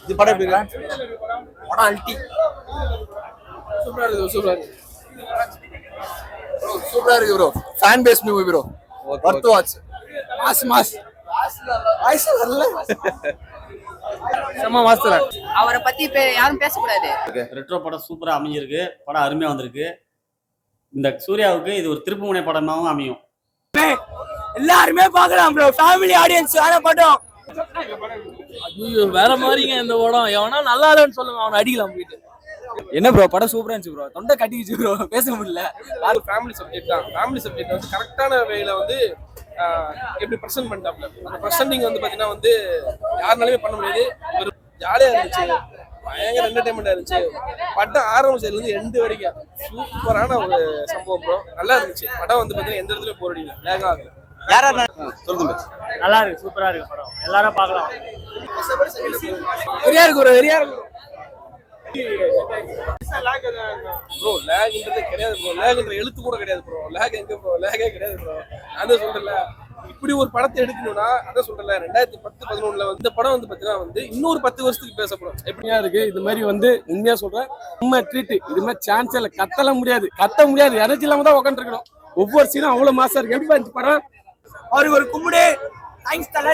இது படம் எப்படி இருக்கு? படம் அல்டி சூப்பரா இருக்கு சூப்பரா இருக்கு bro. Fan base movie bro. Worth watch. Mass voice வரல. செம்ம மாஸ்டர். அவரை பத்தி யாரும் பேசக்கூடாது. ரெட்ரோ படம் சூப்பரா அமைஞ்சிருக்கு. படம் அருமையா வந்திருக்கு. இந்த சூர்யாவுக்கு இது ஒரு திருப்புமுனை படமாவும் அமையும். எல்லாருமே பாக்கலாம் ப்ரோ. ஃபேமிலி ஆடியன்ஸ் வேற படம். ஐயோ வேற மாதிரிங்க இந்த படம். எவனா நல்லா இல்லைன்னு சொல்லுங்க, அவனை அடிக்கலாம் போயிட்டு. என்ன ப்ரோ படம் சூப்பரா இருந்துச்சு ப்ரோ. தொண்டை கட்டிக்கிச்சு ப்ரோ, பேச முடியல. அது ஃபேமிலி சப்ஜெக்ட் தான். ஃபேமிலி சப்ஜெக்ட் வந்து கரெக்டான வேல வந்து எப்படி ப்ரெசென்ட் பண்ணிட்டாப்ல. அந்த ப்ரெசென்டிங் வந்து பாத்தீங்கன்னா வந்து யாருனாலுமே பண்ண முடியாது. ஒரு ஜாலியா இருந்துச்சு, பயங்கர என்டர்டைன்மெண்டா இருந்துச்சு. படம் ஆரம்பிச்சதுல இருந்து எண்டு வரைக்கும் சூப்பரான ஒரு சம்பவம் ப்ரோ. நல்லா இருந்துச்சு படம். வந்து பாத்தீங்கன்னா எந்த இடத்துலயும் போர் அடிக்கல, லேக் ஆகல. நல்லா இருக்கு, சூப்பரா இருக்கு படம். எல்லாரும் பார்க்கலாம். வெறியா இருக்கு ப்ரோ, வெறியா இருக்கு ப்ரோ. லேக்ன்றது கிடையாது ப்ரோ. லேக்ன்ற எழுத்து கூட கிடையாது ப்ரோ. லேக் எங்க ப்ரோ? லேகே கிடையாது ப்ரோ. அதான் சொல்றேன்ல, இப்படி ஒரு படத்தை எடுக்கணும்னா அதான் சொல்றேன்ல 2010-11 இந்த படம் வந்து பாத்தீங்கன்னா வந்து இன்னொரு 10 வருஷத்துக்கு பேசப்படும். எப்படியா இருக்கு இது மாதிரி வந்து உண்மையா சொல்றேன். உண்மை ட்ரீட் இது மாதிரி சான்ஸ் இல்ல. கத்த முடியாது. எனர்ஜி இல்லாம தான் உட்காந்து இருக்கணும். ஒவ்வொரு சீனும் அவ்வளவு மாசா இருக்கு. எப்படி படம்? அவருக்கு ஒரு கும்பிடு. தேங்க்ஸ் தல.